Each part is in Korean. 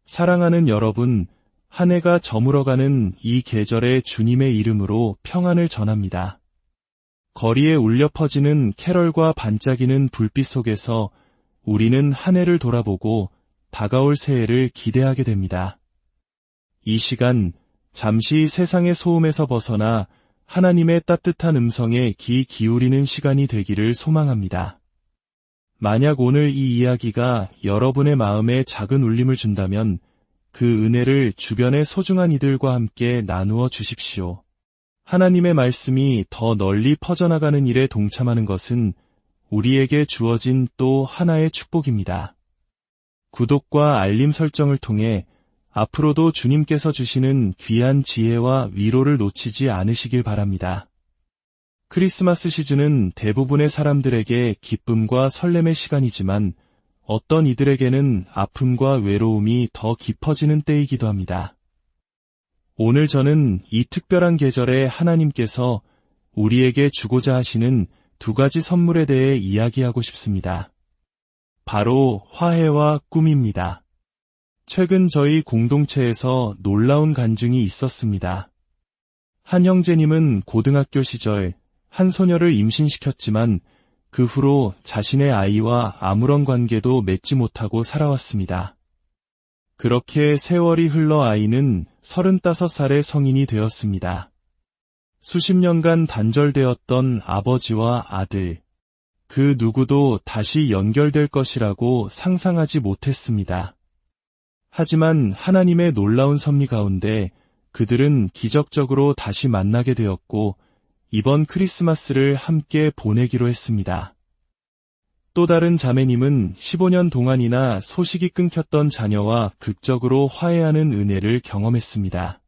사랑하는 여러분, 한 해가 저물어가는 이 계절에 주님의 이름으로 평안을 전합니다. 거리에 울려 퍼지는 캐럴과 반짝이는 불빛 속에서 우리는 한 해를 돌아보고 다가올 새해를 기대하게 됩니다. 이 시간, 잠시 세상의 소음에서 벗어나 하나님의 따뜻한 음성에 귀 기울이는 시간이 되기를 소망합니다. 만약 오늘 이 이야기가 여러분의 마음에 작은 울림을 준다면 그 은혜를 주변의 소중한 이들과 함께 나누어 주십시오. 하나님의 말씀이 더 널리 퍼져나가는 일에 동참하는 것은 우리에게 주어진 또 하나의 축복입니다. 구독과 알림 설정을 통해 앞으로도 주님께서 주시는 귀한 지혜와 위로를 놓치지 않으시길 바랍니다. 크리스마스 시즌은 대부분의 사람들에게 기쁨과 설렘의 시간이지만 어떤 이들에게는 아픔과 외로움이 더 깊어지는 때이기도 합니다. 오늘 저는 이 특별한 계절에 하나님께서 우리에게 주고자 하시는 두 가지 선물에 대해 이야기하고 싶습니다. 바로 화해와 꿈입니다. 최근 저희 공동체에서 놀라운 간증이 있었습니다. 한 형제님은 고등학교 시절 한 소녀를 임신시켰지만 그 후로 자신의 아이와 아무런 관계도 맺지 못하고 살아왔습니다. 그렇게 세월이 흘러 아이는 35살의 성인이 되었습니다. 수십 년간 단절되었던 아버지와 아들, 그 누구도 다시 연결될 것이라고 상상하지 못했습니다. 하지만 하나님의 놀라운 섭리 가운데 그들은 기적적으로 다시 만나게 되었고 이번 크리스마스를 함께 보내기로 했습니다. 또 다른 자매님은 15년 동안이나 소식이 끊겼던 자녀와 극적으로 화해하는 은혜를 경험했습니다.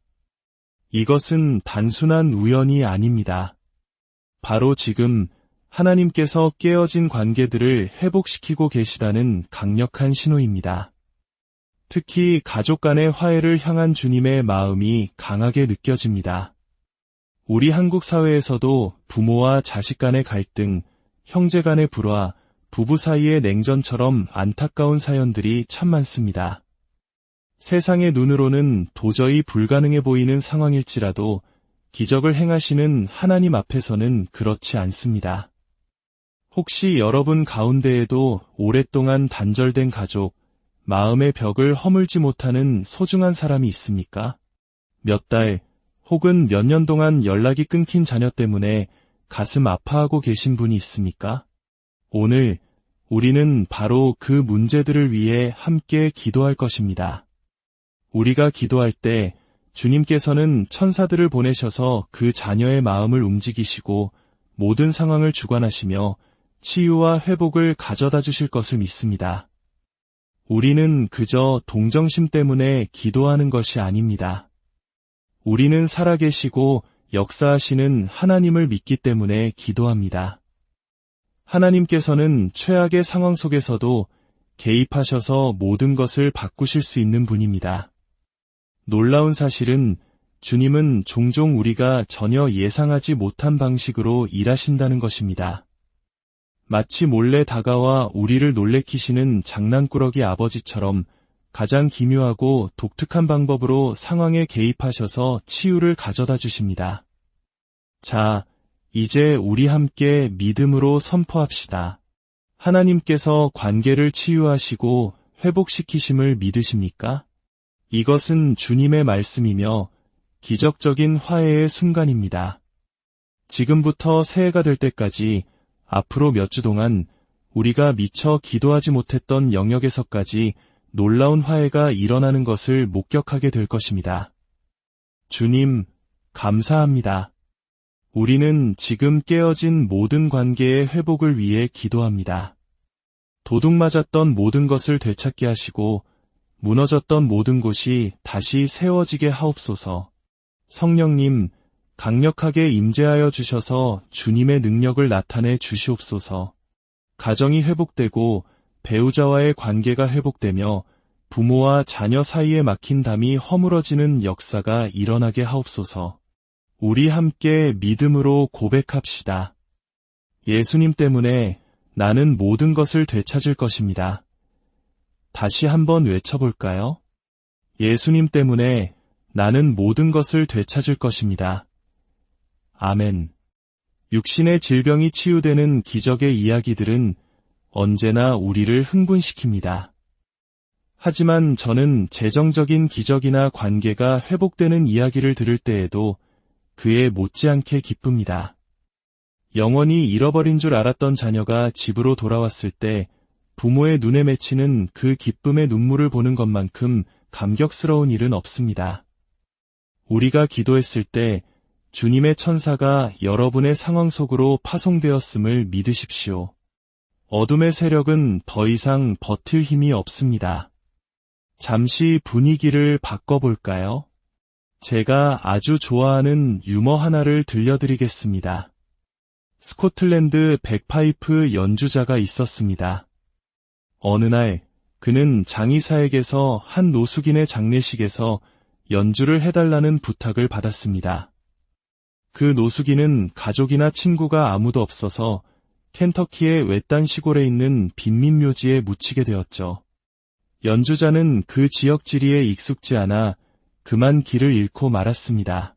이것은 단순한 우연이 아닙니다. 바로 지금 하나님께서 깨어진 관계들을 회복시키고 계시다는 강력한 신호입니다. 특히 가족 간의 화해를 향한 주님의 마음이 강하게 느껴집니다. 우리 한국 사회에서도 부모와 자식 간의 갈등, 형제 간의 불화, 부부 사이의 냉전처럼 안타까운 사연들이 참 많습니다. 세상의 눈으로는 도저히 불가능해 보이는 상황일지라도 기적을 행하시는 하나님 앞에서는 그렇지 않습니다. 혹시 여러분 가운데에도 오랫동안 단절된 가족, 마음의 벽을 허물지 못하는 소중한 사람이 있습니까? 몇 달 혹은 몇 년 동안 연락이 끊긴 자녀 때문에 가슴 아파하고 계신 분이 있습니까? 오늘 우리는 바로 그 문제들을 위해 함께 기도할 것입니다. 우리가 기도할 때 주님께서는 천사들을 보내셔서 그 자녀의 마음을 움직이시고 모든 상황을 주관하시며 치유와 회복을 가져다 주실 것을 믿습니다. 우리는 그저 동정심 때문에 기도하는 것이 아닙니다. 우리는 살아계시고 역사하시는 하나님을 믿기 때문에 기도합니다. 하나님께서는 최악의 상황 속에서도 개입하셔서 모든 것을 바꾸실 수 있는 분입니다. 놀라운 사실은 주님은 종종 우리가 전혀 예상하지 못한 방식으로 일하신다는 것입니다. 마치 몰래 다가와 우리를 놀래키시는 장난꾸러기 아버지처럼 가장 기묘하고 독특한 방법으로 상황에 개입하셔서 치유를 가져다 주십니다. 자, 이제 우리 함께 믿음으로 선포합시다. 하나님께서 관계를 치유하시고 회복시키심을 믿으십니까? 이것은 주님의 말씀이며 기적적인 화해의 순간입니다. 지금부터 새해가 될 때까지 앞으로 몇 주 동안 우리가 미처 기도하지 못했던 영역에서까지 놀라운 화해가 일어나는 것을 목격하게 될 것입니다. 주님, 감사합니다. 우리는 지금 깨어진 모든 관계의 회복을 위해 기도합니다. 도둑맞았던 모든 것을 되찾게 하시고 무너졌던 모든 곳이 다시 세워지게 하옵소서. 성령님, 강력하게 임재하여 주셔서 주님의 능력을 나타내 주시옵소서. 가정이 회복되고 배우자와의 관계가 회복되며 부모와 자녀 사이에 막힌 담이 허물어지는 역사가 일어나게 하옵소서. 우리 함께 믿음으로 고백합시다. 예수님 때문에 나는 모든 것을 되찾을 것입니다. 다시 한번 외쳐볼까요? 예수님 때문에 나는 모든 것을 되찾을 것입니다. 아멘. 육신의 질병이 치유되는 기적의 이야기들은 언제나 우리를 흥분시킵니다. 하지만 저는 재정적인 기적이나 관계가 회복되는 이야기를 들을 때에도 그에 못지않게 기쁩니다. 영원히 잃어버린 줄 알았던 자녀가 집으로 돌아왔을 때 부모의 눈에 맺히는 그 기쁨의 눈물을 보는 것만큼 감격스러운 일은 없습니다. 우리가 기도했을 때 주님의 천사가 여러분의 상황 속으로 파송되었음을 믿으십시오. 어둠의 세력은 더 이상 버틸 힘이 없습니다. 잠시 분위기를 바꿔볼까요? 제가 아주 좋아하는 유머 하나를 들려드리겠습니다. 스코틀랜드 백파이프 연주자가 있었습니다. 어느 날 그는 장의사에게서 한 노숙인의 장례식에서 연주를 해달라는 부탁을 받았습니다. 그 노숙인은 가족이나 친구가 아무도 없어서 켄터키의 외딴 시골에 있는 빈민묘지에 묻히게 되었죠. 연주자는 그 지역 지리에 익숙지 않아 그만 길을 잃고 말았습니다.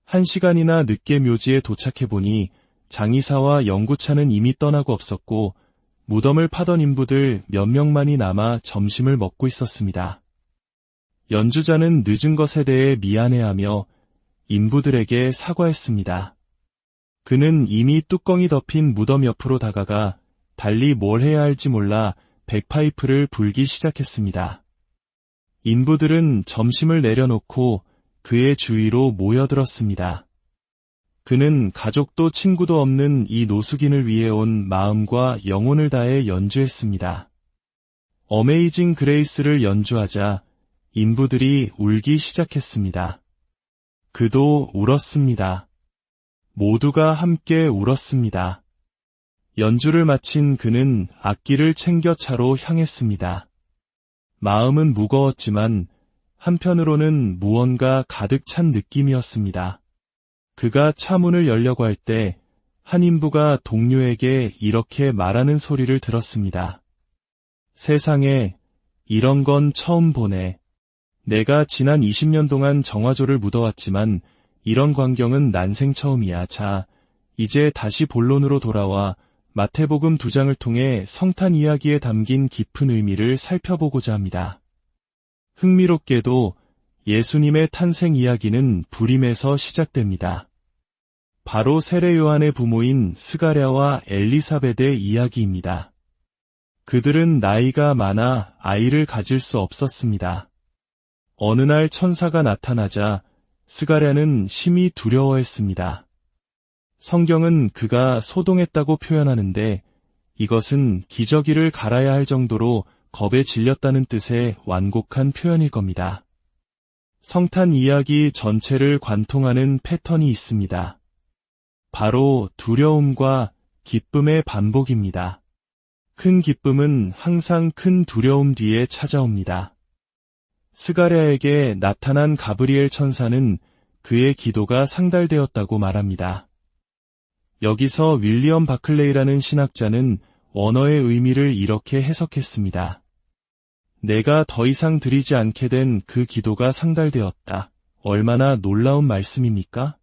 1시간이나 늦게 묘지에 도착해보니 장의사와 연구차는 이미 떠나고 없었고 무덤을 파던 인부들 몇 명만이 남아 점심을 먹고 있었습니다. 연주자는 늦은 것에 대해 미안해하며 인부들에게 사과했습니다. 그는 이미 뚜껑이 덮인 무덤 옆으로 다가가 달리 뭘 해야 할지 몰라 백파이프를 불기 시작했습니다. 인부들은 점심을 내려놓고 그의 주위로 모여들었습니다. 그는 가족도 친구도 없는 이 노숙인을 위해 온 마음과 영혼을 다해 연주했습니다. 어메이징 그레이스를 연주하자 인부들이 울기 시작했습니다. 그도 울었습니다. 모두가 함께 울었습니다. 연주를 마친 그는 악기를 챙겨 차로 향했습니다. 마음은 무거웠지만 한편으로는 무언가 가득 찬 느낌이었습니다. 그가 차 문을 열려고 할 때 한 인부가 동료에게 이렇게 말하는 소리를 들었습니다. 세상에 이런 건 처음 보네. 내가 지난 20년 동안 정화조를 묻어왔지만 이런 광경은 난생 처음이야. 자, 이제 다시 본론으로 돌아와 마태복음 2장을 통해 성탄 이야기에 담긴 깊은 의미를 살펴보고자 합니다. 흥미롭게도 예수님의 탄생 이야기는 불임에서 시작됩니다. 바로 세례 요한의 부모인 스가랴와 엘리사벳의 이야기입니다. 그들은 나이가 많아 아이를 가질 수 없었습니다. 어느 날 천사가 나타나자 스가랴는 심히 두려워했습니다. 성경은 그가 소동했다고 표현하는데 이것은 기저귀를 갈아야 할 정도로 겁에 질렸다는 뜻의 완곡한 표현일 겁니다. 성탄 이야기 전체를 관통하는 패턴이 있습니다. 바로 두려움과 기쁨의 반복입니다. 큰 기쁨은 항상 큰 두려움 뒤에 찾아옵니다. 스가랴에게 나타난 가브리엘 천사는 그의 기도가 상달되었다고 말합니다. 여기서 윌리엄 바클레이라는 신학자는 언어의 의미를 이렇게 해석했습니다. 내가 더 이상 드리지 않게 된 그 기도가 상달되었다. 얼마나 놀라운 말씀입니까?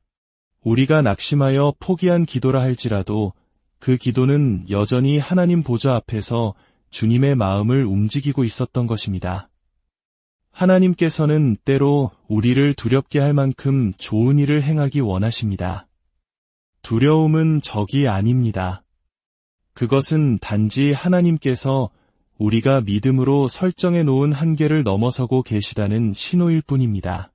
우리가 낙심하여 포기한 기도라 할지라도 그 기도는 여전히 하나님 보좌 앞에서 주님의 마음을 움직이고 있었던 것입니다. 하나님께서는 때로 우리를 두렵게 할 만큼 좋은 일을 행하기 원하십니다. 두려움은 적이 아닙니다. 그것은 단지 하나님께서 우리가 믿음으로 설정해 놓은 한계를 넘어서고 계시다는 신호일 뿐입니다.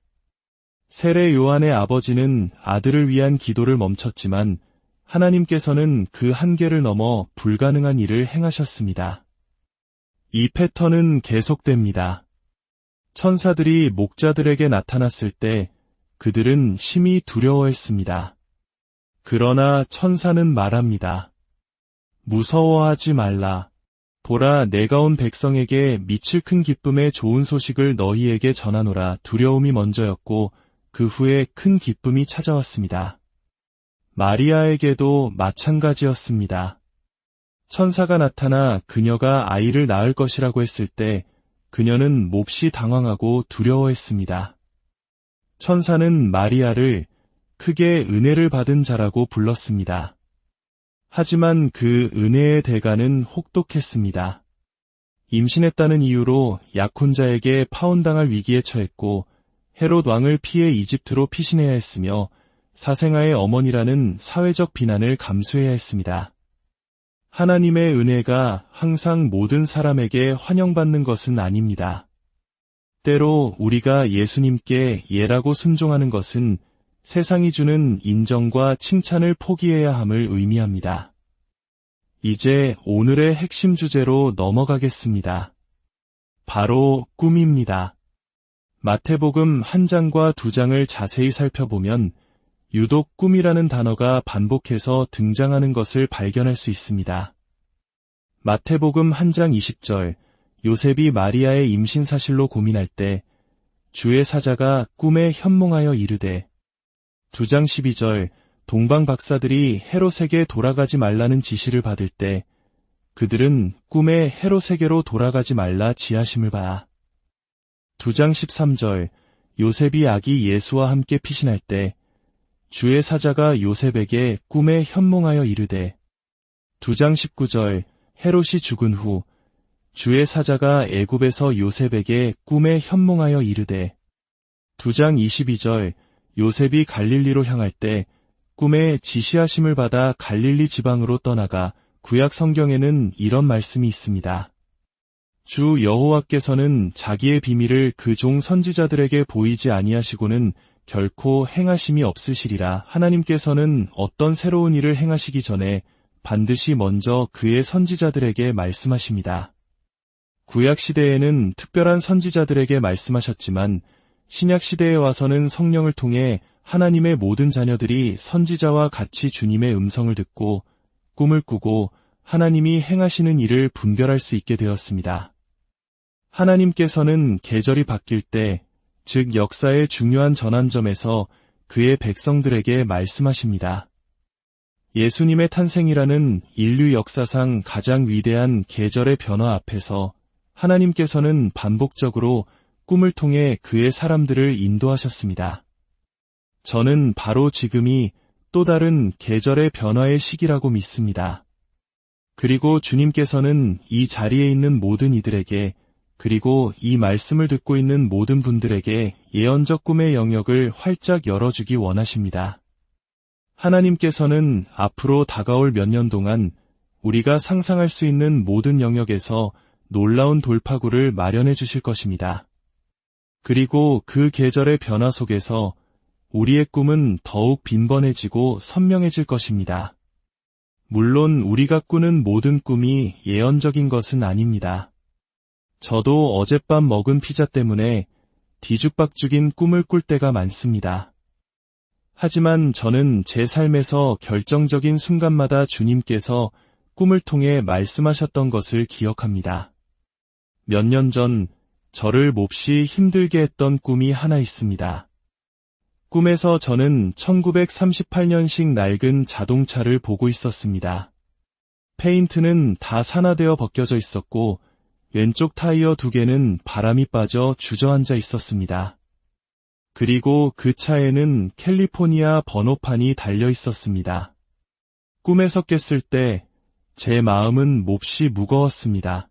세례 요한의 아버지는 아들을 위한 기도를 멈췄지만 하나님께서는 그 한계를 넘어 불가능한 일을 행하셨습니다. 이 패턴은 계속됩니다. 천사들이 목자들에게 나타났을 때 그들은 심히 두려워했습니다. 그러나 천사는 말합니다. 무서워하지 말라. 보라, 내가 온 백성에게 미칠 큰 기쁨의 좋은 소식을 너희에게 전하노라. 두려움이 먼저였고 그 후에 큰 기쁨이 찾아왔습니다. 마리아에게도 마찬가지였습니다. 천사가 나타나 그녀가 아이를 낳을 것이라고 했을 때 그녀는 몹시 당황하고 두려워했습니다. 천사는 마리아를 크게 은혜를 받은 자라고 불렀습니다. 하지만 그 은혜의 대가는 혹독했습니다. 임신했다는 이유로 약혼자에게 파혼당할 위기에 처했고 헤롯 왕을 피해 이집트로 피신해야 했으며 사생아의 어머니라는 사회적 비난을 감수해야 했습니다. 하나님의 은혜가 항상 모든 사람에게 환영받는 것은 아닙니다. 때로 우리가 예수님께 예라고 순종하는 것은 세상이 주는 인정과 칭찬을 포기해야 함을 의미합니다. 이제 오늘의 핵심 주제로 넘어가겠습니다. 바로 꿈입니다. 마태복음 1장과 2장을 자세히 살펴보면 유독 꿈이라는 단어가 반복해서 등장하는 것을 발견할 수 있습니다. 마태복음 1장 20절, 요셉이 마리아의 임신 사실로 고민할 때 주의 사자가 꿈에 현몽하여 이르되, 2장 12절, 동방 박사들이 헤롯에게 돌아가지 말라는 지시를 받을 때 그들은 꿈에 헤롯에게로 돌아가지 말라 지하심을 받아. 2장 13절, 요셉이 아기 예수와 함께 피신할 때 주의 사자가 요셉에게 꿈에 현몽하여 이르되, 2장 19절, 헤롯이 죽은 후 주의 사자가 애굽에서 요셉에게 꿈에 현몽하여 이르되, 2장 22절, 요셉이 갈릴리로 향할 때 꿈에 지시하심을 받아 갈릴리 지방으로 떠나가 구약 성경에는 이런 말씀이 있습니다. 주 여호와께서는 자기의 비밀을 그 종 선지자들에게 보이지 아니하시고는 결코 행하심이 없으시리라. 하나님께서는 어떤 새로운 일을 행하시기 전에 반드시 먼저 그의 선지자들에게 말씀하십니다. 구약 시대에는 특별한 선지자들에게 말씀하셨지만 신약 시대에 와서는 성령을 통해 하나님의 모든 자녀들이 선지자와 같이 주님의 음성을 듣고 꿈을 꾸고 하나님이 행하시는 일을 분별할 수 있게 되었습니다. 하나님께서는 계절이 바뀔 때, 즉 역사의 중요한 전환점에서 그의 백성들에게 말씀하십니다. 예수님의 탄생이라는 인류 역사상 가장 위대한 계절의 변화 앞에서 하나님께서는 반복적으로 꿈을 통해 그의 사람들을 인도하셨습니다. 저는 바로 지금이 또 다른 계절의 변화의 시기라고 믿습니다. 그리고 주님께서는 이 자리에 있는 모든 이들에게, 그리고 이 말씀을 듣고 있는 모든 분들에게 예언적 꿈의 영역을 활짝 열어주기 원하십니다. 하나님께서는 앞으로 다가올 몇 년 동안 우리가 상상할 수 있는 모든 영역에서 놀라운 돌파구를 마련해 주실 것입니다. 그리고 그 계절의 변화 속에서 우리의 꿈은 더욱 빈번해지고 선명해질 것입니다. 물론 우리가 꾸는 모든 꿈이 예언적인 것은 아닙니다. 저도 어젯밤 먹은 피자 때문에 뒤죽박죽인 꿈을 꿀 때가 많습니다. 하지만 저는 제 삶에서 결정적인 순간마다 주님께서 꿈을 통해 말씀하셨던 것을 기억합니다. 몇 년 전 저를 몹시 힘들게 했던 꿈이 하나 있습니다. 꿈에서 저는 1938년식 낡은 자동차를 보고 있었습니다. 페인트는 다 산화되어 벗겨져 있었고 왼쪽 타이어 2개는 바람이 빠져 주저앉아 있었습니다. 그리고 그 차에는 캘리포니아 번호판이 달려 있었습니다. 꿈에서 깼을 때 제 마음은 몹시 무거웠습니다.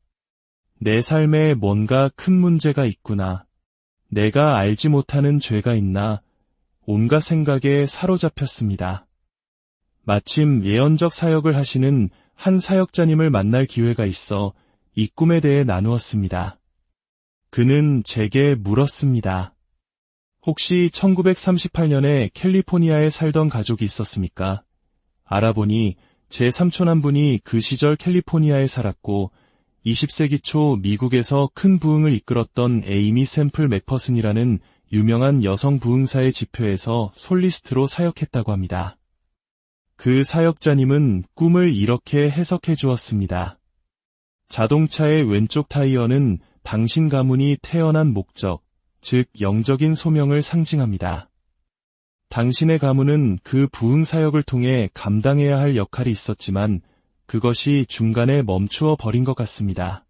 내 삶에 뭔가 큰 문제가 있구나. 내가 알지 못하는 죄가 있나. 온갖 생각에 사로잡혔습니다. 마침 예언적 사역을 하시는 한 사역자님을 만날 기회가 있어 이 꿈에 대해 나누었습니다. 그는 제게 물었습니다. 혹시 1938년에 캘리포니아에 살던 가족이 있었습니까? 알아보니 제 삼촌 한 분이 그 시절 캘리포니아에 살았고 20세기 초 미국에서 큰 부흥을 이끌었던 에이미 샘플 맥퍼슨이라는 유명한 여성 부흥사의 집회에서 솔리스트로 사역했다고 합니다. 그 사역자님은 꿈을 이렇게 해석해 주었습니다. 자동차의 왼쪽 타이어는 당신 가문이 태어난 목적, 즉 영적인 소명을 상징합니다. 당신의 가문은 그 부흥 사역을 통해 감당해야 할 역할이 있었지만 그것이 중간에 멈추어 버린 것 같습니다.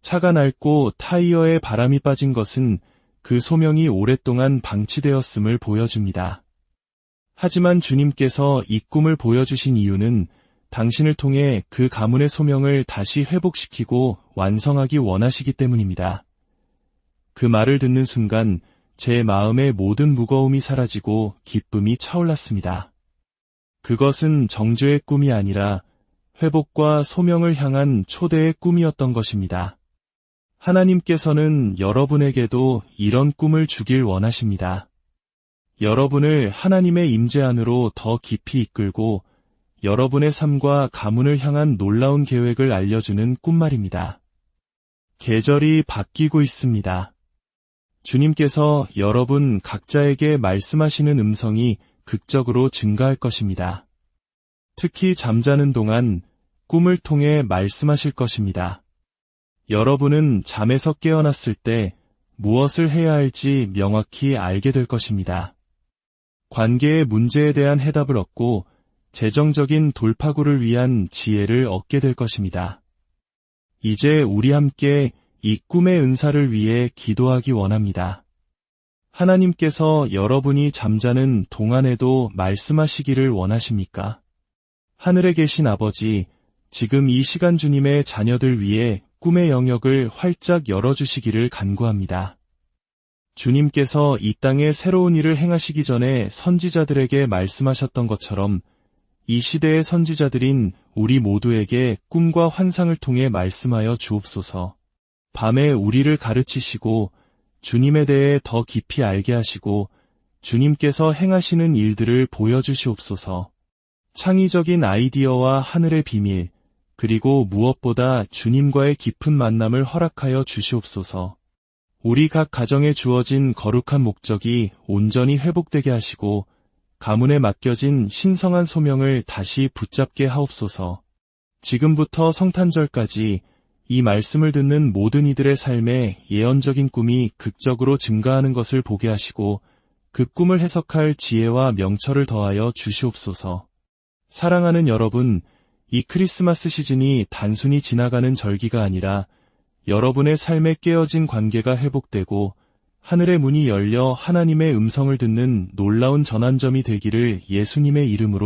차가 낡고 타이어에 바람이 빠진 것은 그 소명이 오랫동안 방치되었음을 보여줍니다. 하지만 주님께서 이 꿈을 보여주신 이유는 당신을 통해 그 가문의 소명을 다시 회복시키고 완성하기 원하시기 때문입니다. 그 말을 듣는 순간 제 마음의 모든 무거움이 사라지고 기쁨이 차올랐습니다. 그것은 정죄의 꿈이 아니라 회복과 소명을 향한 초대의 꿈이었던 것입니다. 하나님께서는 여러분에게도 이런 꿈을 주길 원하십니다. 여러분을 하나님의 임재 안으로 더 깊이 이끌고 여러분의 삶과 가문을 향한 놀라운 계획을 알려주는 꿈말입니다. 계절이 바뀌고 있습니다. 주님께서 여러분 각자에게 말씀하시는 음성이 극적으로 증가할 것입니다. 특히 잠자는 동안 꿈을 통해 말씀하실 것입니다. 여러분은 잠에서 깨어났을 때 무엇을 해야 할지 명확히 알게 될 것입니다. 관계의 문제에 대한 해답을 얻고 재정적인 돌파구를 위한 지혜를 얻게 될 것입니다. 이제 우리 함께 이 꿈의 은사를 위해 기도하기 원합니다. 하나님께서 여러분이 잠자는 동안에도 말씀하시기를 원하십니까? 하늘에 계신 아버지, 지금 이 시간 주님의 자녀들 위해 꿈의 영역을 활짝 열어주시기를 간구합니다. 주님께서 이 땅에 새로운 일을 행하시기 전에 선지자들에게 말씀하셨던 것처럼 이 시대의 선지자들인 우리 모두에게 꿈과 환상을 통해 말씀하여 주옵소서. 밤에 우리를 가르치시고 주님에 대해 더 깊이 알게 하시고 주님께서 행하시는 일들을 보여주시옵소서. 창의적인 아이디어와 하늘의 비밀, 그리고 무엇보다 주님과의 깊은 만남을 허락하여 주시옵소서. 우리 각 가정에 주어진 거룩한 목적이 온전히 회복되게 하시고 가문에 맡겨진 신성한 소명을 다시 붙잡게 하옵소서. 지금부터 성탄절까지 이 말씀을 듣는 모든 이들의 삶에 예언적인 꿈이 극적으로 증가하는 것을 보게 하시고 그 꿈을 해석할 지혜와 명철을 더하여 주시옵소서. 사랑하는 여러분, 이 크리스마스 시즌이 단순히 지나가는 절기가 아니라 여러분의 삶에 깨어진 관계가 회복되고 하늘의 문이 열려 하나님의 음성을 듣는 놀라운 전환점이 되기를 예수님의 이름으로